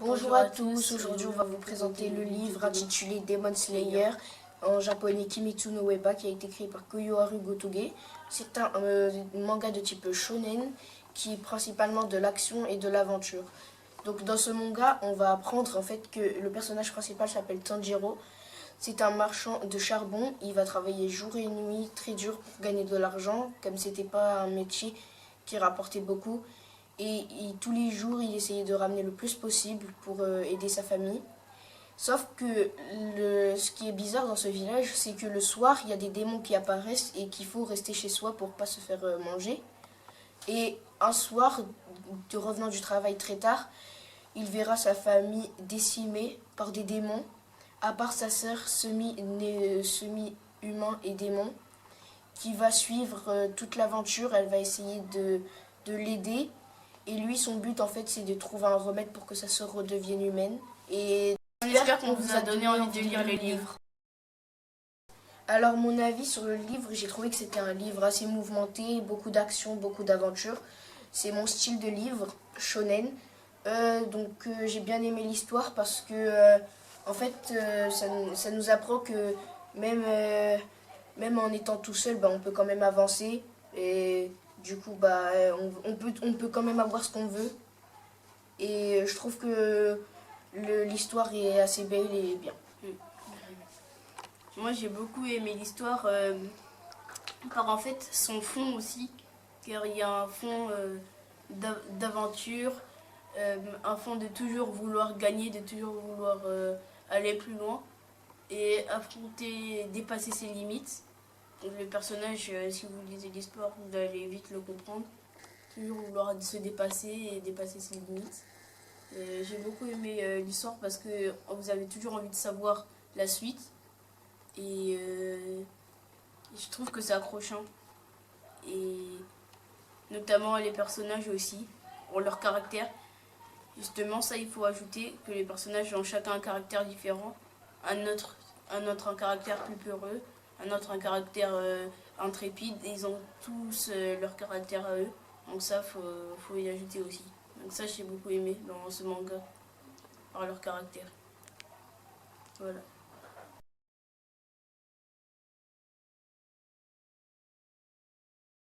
Bonjour à tous, aujourd'hui on va vous présenter le livre intitulé Demon Slayer, en japonais Kimetsu no Uiba, qui a été créé par Koyoharu Gotoge. C'est un manga de type shonen qui est principalement de l'action et de l'aventure. Donc dans ce manga, on va apprendre en fait que le personnage principal s'appelle Tanjiro. C'est un marchand de charbon, il va travailler jour et nuit très dur pour gagner de l'argent, comme c'était pas un métier qui rapportait beaucoup. Et tous les jours, il essayait de ramener le plus possible pour aider sa famille. Sauf que ce qui est bizarre dans ce village, c'est que le soir, il y a des démons qui apparaissent et qu'il faut rester chez soi pour pas se faire manger. Et un soir, revenant du travail très tard, il verra sa famille décimée par des démons, à part sa sœur semi-humain et démon, qui va suivre toute l'aventure. Elle va essayer de l'aider. Et lui, son but, en fait, c'est de trouver un remède pour que sa sœur redevienne humaine. Et j'espère qu'on vous a donné envie de lire le livre. Alors, mon avis sur le livre, j'ai trouvé que c'était un livre assez mouvementé, beaucoup d'action, beaucoup d'aventure. C'est mon style de livre, shonen. J'ai bien aimé l'histoire parce que, en fait, ça nous apprend que même en étant tout seul, on peut quand même avancer. Et du coup, on peut quand même avoir ce qu'on veut. Et je trouve que l'histoire est assez belle et bien. Moi, j'ai beaucoup aimé l'histoire, par en fait son fond aussi, car il y a un fond d'aventure, un fond de toujours vouloir gagner, de toujours vouloir aller plus loin et affronter, dépasser ses limites. Donc, le personnage, si vous lisez l'histoire, vous allez vite le comprendre. Toujours vouloir se dépasser et dépasser ses limites. J'ai beaucoup aimé l'histoire parce que vous avez toujours envie de savoir la suite. Et je trouve que c'est accrochant. Et notamment les personnages aussi, ont leur caractère. Justement, ça, il faut ajouter que les personnages ont chacun un caractère différent. Un autre un caractère plus peureux, un autre un caractère intrépide. Et ils ont tous leur caractère à eux. Donc ça, faut y ajouter aussi. Donc ça, j'ai beaucoup aimé dans ce manga, par leur caractère. Voilà.